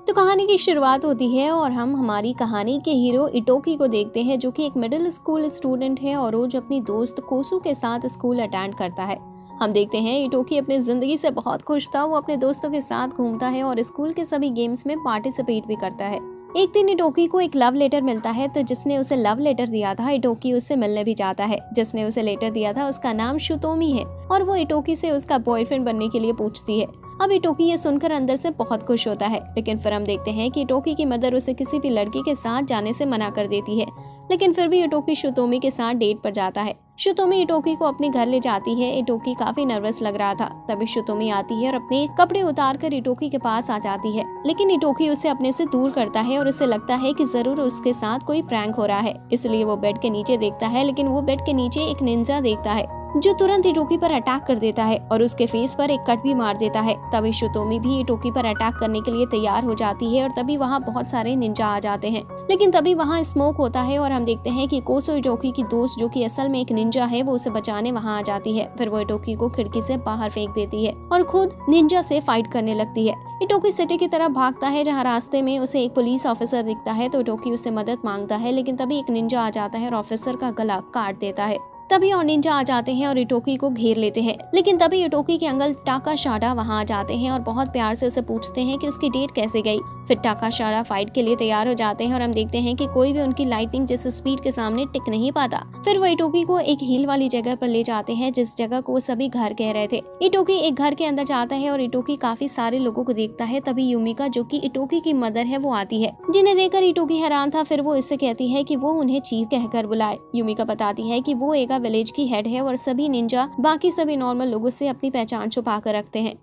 तो कहानी की शुरुआत होती है और हम हमारी कहानी के हीरो इटोकी को देखते हैं, जो कि एक मिडिल स्कूल स्टूडेंट है और रोज अपनी दोस्त कोसू के साथ स्कूल अटेंड करता है। हम देखते हैं इटोकी अपनी जिंदगी से बहुत खुश था। वो अपने दोस्तों के साथ घूमता है और स्कूल के सभी गेम्स में पार्टिसिपेट भी करता है। एक दिन इटोकी को एक लव लेटर मिलता है, तो जिसने उसे लव लेटर दिया था इटोकी उससे मिलने भी जाता है। जिसने उसे लेटर दिया था उसका नाम शुतोमी है और वो इटोकी से उसका बॉयफ्रेंड बनने के लिए पूछती है। अब इटोकी ये सुनकर अंदर से बहुत खुश होता है, लेकिन फिर हम देखते हैं कि इटोकी की मदर उसे किसी भी लड़की के साथ जाने से मना कर देती है। लेकिन फिर भी इटोकी शुतोमी के साथ डेट पर जाता है। शुतोमी इटोकी को अपने घर ले जाती है। इटोकी काफी नर्वस लग रहा था। तभी शुतोमी आती है और अपने कपड़े उतार कर इटोकी के पास आ जाती है, लेकिन इटोकी उसे अपने से दूर करता है और उसे लगता है कि जरूर उसके साथ कोई प्रैंक हो रहा है। इसलिए वो बेड के नीचे देखता है, लेकिन वो बेड के नीचे एक निंजा देखता है जो तुरंत इटोकी पर अटैक कर देता है और उसके फेस पर एक कट भी मार देता है। तभी शुतोमी भी इटोकी पर अटैक करने के लिए तैयार हो जाती है और तभी वहाँ बहुत सारे निंजा आ जाते हैं। लेकिन तभी वहाँ स्मोक होता है और हम देखते हैं कि कोसो इटोकी की दोस्त, जो कि असल में एक निंजा है, वो उसे बचाने वहाँ आ जाती है। फिर वो इटोकी को खिड़की से बाहर फेंक देती है और खुद निंजा से फाइट करने लगती है। इटोकी सिटी की तरफ भागता है, जहाँ रास्ते में उसे एक पुलिस ऑफिसर दिखता है, तो इटोकी उससे मदद मांगता है, लेकिन तभी एक निंजा आ जाता है और ऑफिसर का गला काट देता है। तभी और निंजा आ जाते हैं और इटोकी को घेर लेते हैं, लेकिन तभी इटोकी के अंकल टाकाशाडा वहां आ जाते हैं और बहुत प्यार से उसे पूछते हैं कि उसकी डेट कैसे गई। फिर टाकाशाडा फाइट के लिए तैयार हो जाते हैं और हम देखते हैं कि कोई भी उनकी लाइटनिंग जैसे स्पीड के सामने टिक नहीं पाता। फिर वो इटोकी को एक हिल वाली जगह पर ले जाते हैं, जिस जगह को सभी घर कह रहे थे। इटोकी एक घर के अंदर जाता है और इटोकी काफी सारे लोगों को देखता है। तभी यूमिका, जो कि इटोकी की मदर है, वो आती है, जिन्हें देखकर इटोकी हैरान था। फिर वो इससे कहती है कि वो उन्हें चीफ कहकर बुलाए। यूमिका बताती है कि वो एक विलेज की हेड है और सभी निंजा बाकी सभी नॉर्मल लोगों से अपनी पहचान छुपा कर रखते हैं।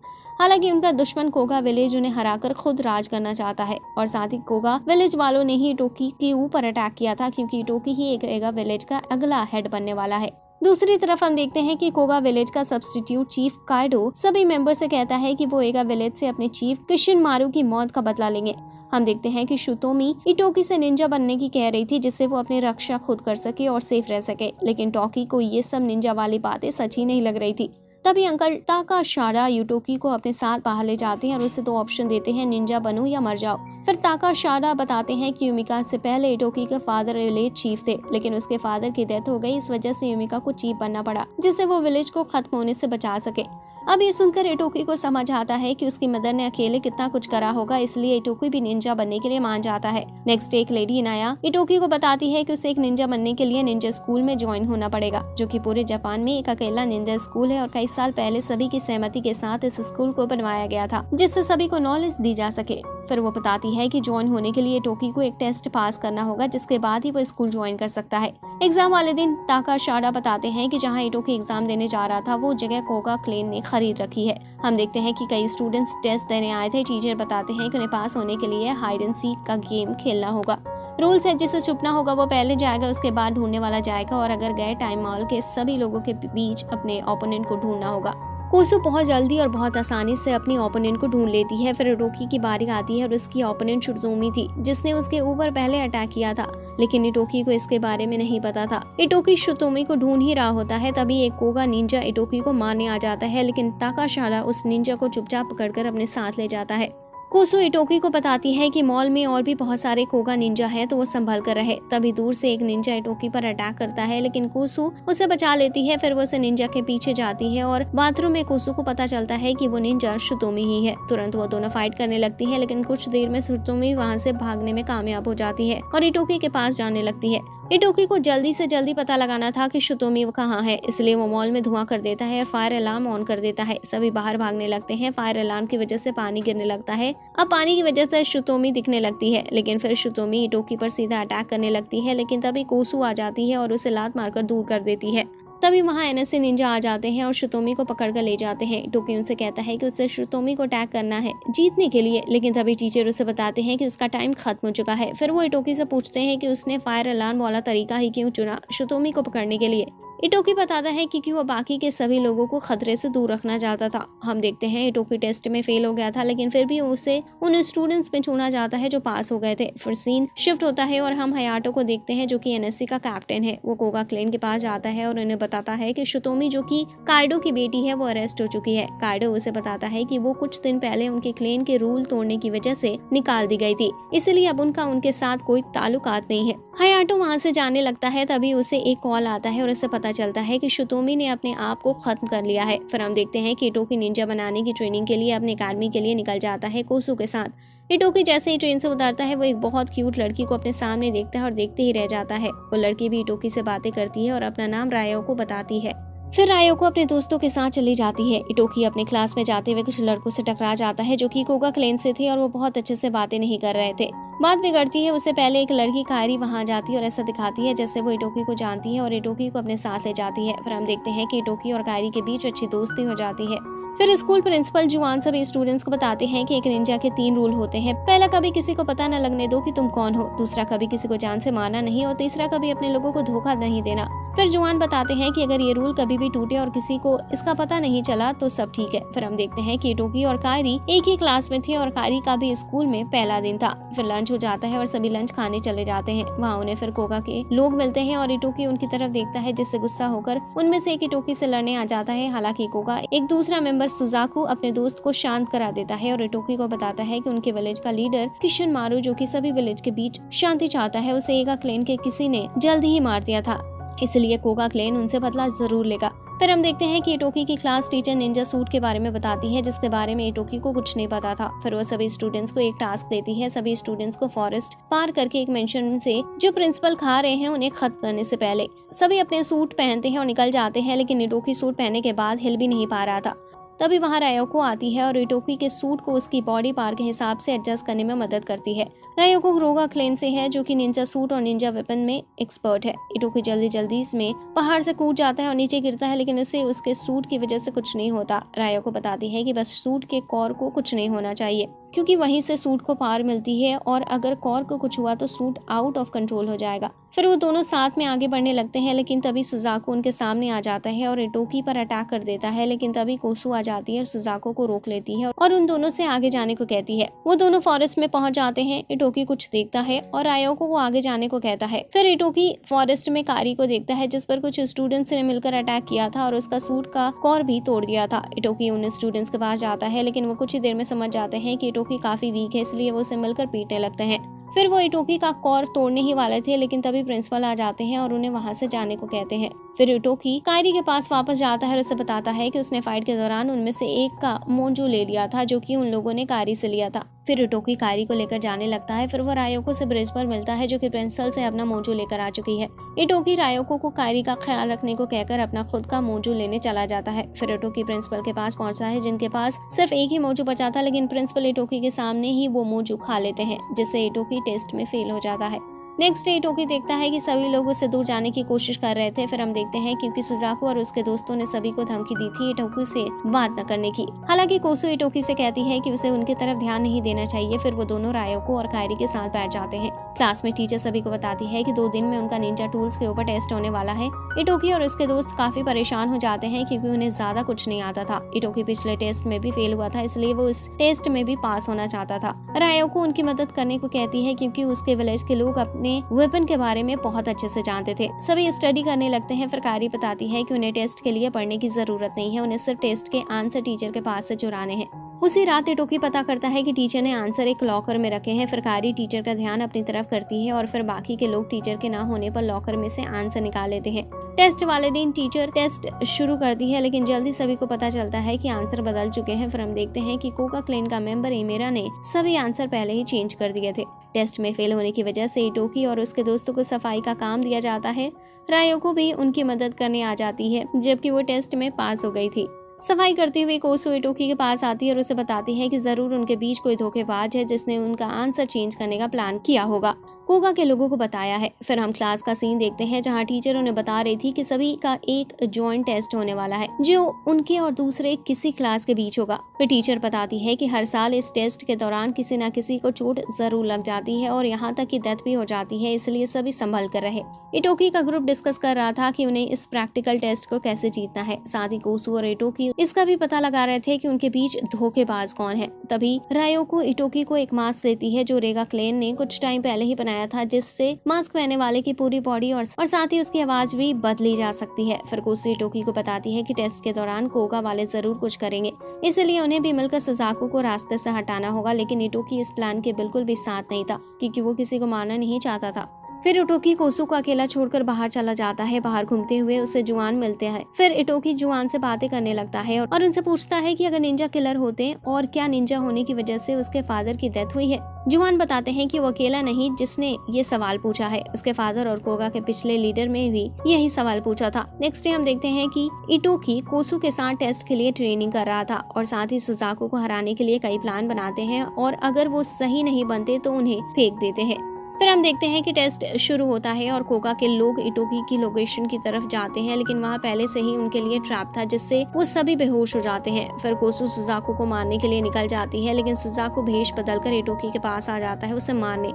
हालांकि उनका दुश्मन कोगा विलेज उन्हें हराकर खुद राज करना चाहता है और साथ ही कोगा विलेज वालों ने ही इटोकी के ऊपर अटैक किया था, क्योंकि इटोकी ही एक एगा विलेज का अगला हेड बनने वाला है। दूसरी तरफ हम देखते हैं कि कोगा विलेज का सब्स्टिट्यूट चीफ काइडो सभी मेंबर से कहता है कि वो एगा विलेज से अपने चीफ किशिनमारू की मौत का बदला लेंगे। हम देखते हैं कि शुतोमी इटोकी से निंजा बनने की कह रही थी, जिससे वो अपनी रक्षा खुद कर सके और सेफ रह सके, लेकिन टोकी को ये सब निंजा वाली बातें सच ही नहीं लग रही थी। तभी अंकल टाकाशाडा इटोकी को अपने साथ बाहर ले जाते हैं और उसे 2 ऑप्शन देते हैं, निंजा बनो या मर जाओ। फिर टाकाशाडा बताते हैं कि यूमिका से पहले इटोकी के फादर विलेज चीफ थे, लेकिन उसके फादर की डेथ हो गई। इस वजह से यूमिका को चीफ बनना पड़ा, जिससे वो विलेज को खत्म होने से बचा सके। अब ये सुनकर इटोकी को समझ आता है कि उसकी मदर ने अकेले कितना कुछ करा होगा, इसलिए इटोकी भी निंजा बनने के लिए मान जाता है। नेक्स्ट एक लेडी नाया इटोकी को बताती है कि उसे एक निंजा बनने के लिए निंजा स्कूल में ज्वाइन होना पड़ेगा, जो कि पूरे जापान में एक अकेला निंजा स्कूल है और कई साल पहले सभी की सहमति के साथ इस स्कूल को बनवाया गया था, जिससे सभी को नॉलेज दी जा सके। फिर वो बताती है कि ज्वाइन होने के लिए इटोकी को एक टेस्ट पास करना होगा, जिसके बाद ही वो स्कूल ज्वाइन कर सकता है। एग्जाम वाले दिन टाकाशाडा बताते हैं कि जहाँ इटोकी एग्जाम देने जा रहा था, वो जगह कोगा क्लेन ने खरीद रखी है। हम देखते हैं कि कई स्टूडेंट्स टेस्ट देने आए थे। टीचर बताते हैं कि उन्हें पास होने के लिए हाइड एंड सीक का गेम खेलना होगा। रूल्स है, जिसे छुपना होगा वो पहले जाएगा, उसके बाद ढूंढने वाला जाएगा, और अगर गए टाइम मॉल के सभी लोगों के बीच अपने ओपोनेंट को ढूंढना होगा। कोसू बहुत जल्दी और बहुत आसानी से अपनी ओपोनेंट को ढूंढ लेती है। फिर इटोकी की बारी आती है और उसकी ओपोनेंट शुतोमी थी, जिसने उसके ऊपर पहले अटैक किया था, लेकिन इटोकी को इसके बारे में नहीं पता था। इटोकी शुतोमी को ढूंढ ही रहा होता है, तभी एक कोगा निंजा इटोकी को मारने आ जाता है, लेकिन टाकाशाडा उस निंजा को चुपचाप पकड़कर अपने साथ ले जाता है। कोसू इटोकी को बताती है कि मॉल में और भी बहुत सारे कोगा निंजा हैं, तो वो संभल कर रहे। तभी दूर से एक निंजा इटोकी पर अटैक करता है, लेकिन कोसू उसे बचा लेती है। फिर वो उसे निंजा के पीछे जाती है और बाथरूम में कोसू को पता चलता है कि वो निंजा शुतोमी ही है। तुरंत वो दोनों फाइट करने लगती है, लेकिन कुछ देर में शुतोमी वहाँ से भागने में कामयाब हो जाती है और इटोकी के पास जाने लगती है। इटोकी को जल्दी से जल्दी पता लगाना था कि शुतोमी कहाँ है, इसलिए वो मॉल में धुआं कर देता है और फायर अलार्म ऑन कर देता है। सभी बाहर भागने लगते हैं। फायर अलार्म की वजह से पानी गिरने लगता है। अब पानी की वजह से शुतोमी दिखने लगती है, लेकिन फिर शुतोमी इटोकी पर सीधा अटैक करने लगती है, लेकिन तभी कोसू आ जाती है और उसे लात मारकर दूर कर देती है। तभी वहाँ एनएसए निंजा आ जाते हैं और शुतोमी को पकड़कर ले जाते हैं। इटोकी उनसे कहता है कि उसे शुतोमी को अटैक करना है जीतने के लिए, लेकिन तभी टीचर उसे बताते हैं कि उसका टाइम खत्म हो चुका है। फिर वो इटोकी से पूछते हैं कि उसने फायर अलार्म वाला तरीका ही क्यों चुना शुतोमी को पकड़ने के लिए। इटोकी बताता है कि वो बाकी के सभी लोगों को खतरे से दूर रखना चाहता था। हम देखते हैं इटोकी टेस्ट में फेल हो गया था, लेकिन फिर भी उसे उन स्टूडेंट्स में चुना जाता है जो पास हो गए थे। फिर सीन शिफ्ट होता है और हम हयाटो को देखते हैं जो कि एनएससी का कैप्टन है। वो कोगा क्लेन के पास जाता है और उन्हें बताता है कि शुतोमी जो कि काइडो की बेटी है वो अरेस्ट हो चुकी है। काइडो उसे बताता है कि वो कुछ दिन पहले उनके क्लेन के रूल तोड़ने की वजह से निकाल दी गई थी, इसलिए अब उनका उनके साथ कोई ताल्लुकात नहीं है। हयाटो वहाँ से जाने लगता है, तभी उसे एक कॉल आता है और उसे पता चलता है कि शुतोमी ने अपने आप को खत्म कर लिया है। फिर हम देखते हैं कि इटोकी निंजा बनाने की ट्रेनिंग के लिए अपने अकादमी के लिए निकल जाता है कोसू के साथ। इटोकी जैसे ही ट्रेन से उतरता है वो एक बहुत क्यूट लड़की को अपने सामने देखता है और देखते ही रह जाता है। वो लड़की भी इटोकी से बातें करती है और अपना नाम रायो को बताती है। फिर रायो को अपने दोस्तों के साथ चली जाती है। इटोकी अपने क्लास में जाते हुए कुछ लड़कों से टकरा जाता है जो कि कोगा क्लेन से थे और वो बहुत अच्छे से बातें नहीं कर रहे थे। बात बिगड़ती है, उससे पहले एक लड़की कायरी वहां जाती है और ऐसा दिखाती है जैसे वो इटोकी को जानती है और इटोकी को अपने साथ ले जाती है। फिर हम देखते हैं कि इटोकी और कायरी के बीच अच्छी दोस्ती हो जाती है। फिर स्कूल प्रिंसिपल जुआन सभी स्टूडेंट्स को बताते हैं कि एक निंजा के 3 रूल होते हैं। पहला, कभी किसी को पता न लगने दो कि तुम कौन हो। दूसरा, कभी किसी को जान से मारना नहीं। और तीसरा, कभी अपने लोगों को धोखा नहीं देना। फिर जुआन बताते हैं कि अगर ये रूल कभी भी टूटे और किसी को इसका पता नहीं चला तो सब ठीक है। फिर हम देखते हैं कि इटोकी और कायरी एक ही क्लास में थे और कायरी का भी स्कूल में पहला दिन था। फिर लंच हो जाता है और सभी लंच खाने चले जाते हैं। वहाँ उन्हें फिर कोगा के लोग मिलते हैं और इटोकी उनकी तरफ देखता है, जिससे गुस्सा होकर उनमें से एक इटोकी से लड़ने आ जाता है। हालांकि कोगा एक दूसरा मेंबर सुजाकू अपने दोस्त को शांत करा देता है और इटोकी को बताता है कि उनके विलेज का लीडर किशन मारू, जो कि सभी विलेज के बीच शांति चाहता है, उसे एगा क्लेन के किसी ने जल्द ही मार दिया था, इसलिए कोगा क्लेन उनसे बदला जरूर लेगा। फिर हम देखते हैं कि इटोकी की क्लास टीचर निंजा सूट के बारे में बताती है, जिसके बारे में इटोकी को कुछ नहीं पता था। फिर वो सभी स्टूडेंट्स को एक टास्क देती है, सभी स्टूडेंट्स को फॉरेस्ट पार करके एक मेंशन से जो प्रिंसिपल खा रहे हैं उन्हें खत्म करने से पहले। सभी अपने सूट पहनते हैं और निकल जाते हैं, लेकिन इटोकी सूट पहनने के बाद हिल भी नहीं पा रहा था। तभी वहाँ रायोको आती है और इटोकी के सूट को उसकी बॉडी पार के हिसाब से एडजस्ट करने में मदद करती है। रायोको कोगा क्लेन से है, जो कि निंजा सूट और निंजा वेपन में एक्सपर्ट है। इटोकी जल्दी इसमें पहाड़ से कूद जाता है और नीचे गिरता है, लेकिन इसे उसके सूट की वजह से कुछ नहीं होता। रायोको बताती है कि बस सूट के कोर को कुछ नहीं होना चाहिए, क्योंकि वहीं से सूट को पार मिलती है और अगर कोर को कुछ हुआ तो सूट आउट ऑफ कंट्रोल हो जाएगा। फिर वो दोनों साथ में आगे बढ़ने लगते हैं, लेकिन तभी सुजाको उनके सामने आ जाता है और इटोकी पर अटैक कर देता है। लेकिन तभी कोसू आ जाती है और सुजाको को रोक लेती है और उन दोनों से आगे जाने को कहती है। वो दोनों फॉरेस्ट में पहुंच जाते हैं। इटोकी कुछ देखता है और रायोको को आगे जाने को कहता है। फिर इटोकी फॉरेस्ट में कारी को देखता है, जिस पर कुछ स्टूडेंट्स ने मिलकर अटैक किया था और उसका सूट का कोर भी तोड़ दिया था। इटोकी उन स्टूडेंट्स के पास जाता है, लेकिन वो कुछ ही देर में समझ जाते हैं कि इटोकी काफी वीक है, इसलिए वो उसे मिलकर पीटने लगते हैं। फिर वो इटोकी का कोर तोड़ने ही वाले थे, लेकिन तभी प्रिंसिपल आ जाते हैं और उन्हें वहां से जाने को कहते हैं। फिर इटोकी कायरी के पास वापस जाता है और उसे बताता है कि उसने फाइट के दौरान उनमें से एक का मोजू ले लिया था, जो कि उन लोगों ने कायरी से लिया था। फिर इटोकी कायरी को लेकर जाने लगता है। फिर वो रायोको से ब्रिज पर मिलता है, जो कि प्रिंसिपल से अपना मोजू लेकर आ चुकी है। इटोकी रायोको को कायरी का ख्याल रखने को कहकर अपना खुद का मोजू लेने चला जाता है। फिर इटोकी प्रिंसिपल के पास पहुंचता है, जिनके पास सिर्फ एक ही मोजू बचा था, लेकिन प्रिंसिपल इटोकी के सामने ही वो मोजू खा लेते हैं, जिससे इटोकी टेस्ट में फेल हो जाता है। नेक्स्ट डे इटोकी देखता है कि सभी लोग उससे दूर जाने की कोशिश कर रहे थे। फिर हम देखते हैं क्योंकि सुजाको और उसके दोस्तों ने सभी को धमकी दी थी इटोकी से बात न करने की। हालांकि कोसू इटोकी से कहती है कि उसे उनकी तरफ ध्यान नहीं देना चाहिए। फिर वो दोनों रायोको और कायरी के साथ बैठ जाते हैं। क्लास में टीचर सभी को बताती है कि 2 दिन में उनका निंजा टूल्स के ऊपर टेस्ट होने वाला है। इटोकी और उसके दोस्त काफी परेशान हो जाते हैं, क्योंकि उन्हें ज्यादा कुछ नहीं आता था। इटोकी पिछले टेस्ट में भी फेल हुआ था, इसलिए वो इस टेस्ट में भी पास होना चाहता था। रायोको उनकी मदद करने को कहती है, क्योंकि उसके विलेज के लोग अपने वेपन के बारे में बहुत अच्छे से जानते थे। सभी स्टडी करने लगते हैं। फिर कारी बताती है कि उन्हें टेस्ट के लिए पढ़ने की जरूरत नहीं है, उन्हें सिर्फ टेस्ट के आंसर टीचर के पास से चुराने हैं। उसी रात इटोकी पता करता है कि टीचर ने आंसर एक लॉकर में रखे हैं। फिर कारी टीचर का ध्यान अपनी तरफ करती है और फिर बाकी के लोग टीचर के ना होने पर लॉकर में से आंसर निकाल लेते हैं। टेस्ट वाले दिन टीचर टेस्ट शुरू करती है, लेकिन जल्दी सभी को पता चलता है कि आंसर बदल चुके हैं। फिर हम देखते हैं कि कोगा क्लेन का मेंबर एमेरा ने सभी आंसर पहले ही चेंज कर दिए थे। टेस्ट में फेल होने की वजह से इटोकी और उसके दोस्तों को सफाई का काम दिया जाता है। रायोको भी उनकी मदद करने आ जाती है, जबकि वो टेस्ट में पास हो गई थी। सफाई करते हुए कोसू इटोकी के पास आती है और उसे बताती है कि जरूर उनके बीच कोई धोखेबाज है जिसने उनका आंसर चेंज करने का प्लान किया होगा। कोगा के लोगों को बताया है। फिर हम क्लास का सीन देखते हैं जहाँ टीचर उन्हें बता रही थी कि सभी का एक जॉइंट टेस्ट होने वाला है जो उनके और दूसरे किसी क्लास के बीच होगा। फिर टीचर बताती है कि हर साल इस टेस्ट के दौरान किसी न किसी को चोट जरूर लग जाती है और यहाँ तक कि डेथ भी हो जाती है, इसलिए सभी संभल कर रहे। इटोकी का ग्रुप डिस्कस कर रहा था कि उन्हें इस प्रैक्टिकल टेस्ट को कैसे जीतना है। साथ ही कोसू और इटोकी इसका भी पता लगा रहे थे कि उनके बीच धोखेबाज कौन है। तभी रायोको इटोकी को एक मास्क देती है जो रेगा क्लेन ने कुछ टाइम पहले ही बनाया था, जिससे मास्क पहनने वाले की पूरी बॉडी और साथ ही उसकी आवाज भी बदली जा सकती है। फिर कोसू इटोकी को बताती है कि टेस्ट के दौरान कोगा वाले जरूर कुछ करेंगे, इसलिए उन्हें भी मिलकर सुजाको को रास्ते से हटाना होगा। लेकिन इटोकी इस प्लान के बिल्कुल भी साथ नहीं था क्योंकि वो किसी को मारना नहीं चाहता था। फिर इटोकी कोसू को अकेला छोड़कर बाहर चला जाता है। बाहर घूमते हुए उसे जुआन मिलते हैं। फिर इटोकी जुआन से बातें करने लगता है और उनसे पूछता है कि अगर निंजा किलर होते और क्या निंजा होने की वजह से उसके फादर की डेथ हुई है। जुआन बताते हैं कि वो अकेला नहीं जिसने ये सवाल पूछा है, उसके फादर और कोगा के पिछले लीडर में भी यही सवाल पूछा था। नेक्स्ट डे हम देखते हैं कि इटोकी कोसू के साथ टेस्ट के लिए ट्रेनिंग कर रहा था और साथ ही सुजाको को हराने के लिए कई प्लान बनाते हैं और अगर वो सही नहीं बनते तो उन्हें फेंक देते हैं। फिर हम देखते हैं कि टेस्ट शुरू होता है और कोगा के लोग इटोकी की लोकेशन की तरफ जाते हैं, लेकिन वहाँ पहले से ही उनके लिए ट्रैप था जिससे वो सभी बेहोश हो जाते हैं। फिर कोसू सुजाको को मारने के लिए निकल जाती है, लेकिन सुजाको भेष बदलकर इटोकी के पास आ जाता है उसे मारने।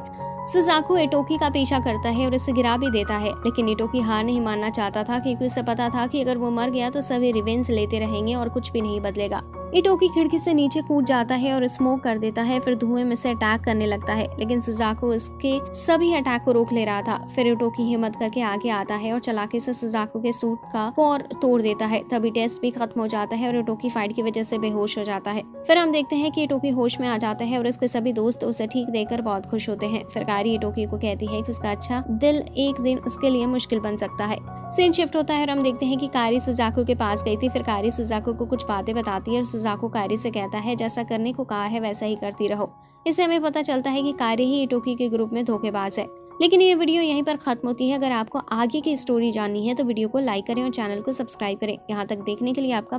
सुजाको इटोकी का पीछा करता है और इसे गिरा भी देता है, लेकिन इटोकी हार नहीं मानना चाहता था क्योंकि उसे पता था कि अगर वो मर गया तो सभी रिवेंज लेते रहेंगे और कुछ भी नहीं बदलेगा। इटोकी खिड़की से नीचे कूद जाता है और स्मोक कर देता है। फिर धुएं में से अटैक करने लगता है, लेकिन सुजाको इसके सभी अटैक को रोक ले रहा था। फिर इटोकी हिम्मत करके आगे आता है और चालाकी से सुजाको के सूट का कोर तोड़ देता है। तभी टेस्ट भी खत्म हो जाता है और इटोकी फाइट की वजह से बेहोश हो जाता है। फिर हम देखते हैं कि इटोकी होश में आ जाता है और इसके सभी दोस्त उसे ठीक देखकर बहुत खुश होते हैं। फिर कारी इटोकी को कहती है कि उसका अच्छा दिल एक दिन उसके लिए मुश्किल बन सकता है। सीन शिफ्ट होता है और हम देखते हैं कि कारी सुजाको के पास गई थी। फिर कारी सुजाको को कुछ बातें बताती है और सुजाको कारी से कहता है जैसा करने को कहा है वैसा ही करती रहो। इससे हमें पता चलता है कि कारी ही इटोकी के ग्रुप में धोखेबाज है। लेकिन ये वीडियो यहीं पर खत्म होती है। अगर आपको आगे की स्टोरी जाननी है तो वीडियो को लाइक करें और चैनल को सब्सक्राइब करें। यहाँ तक देखने के लिए आपका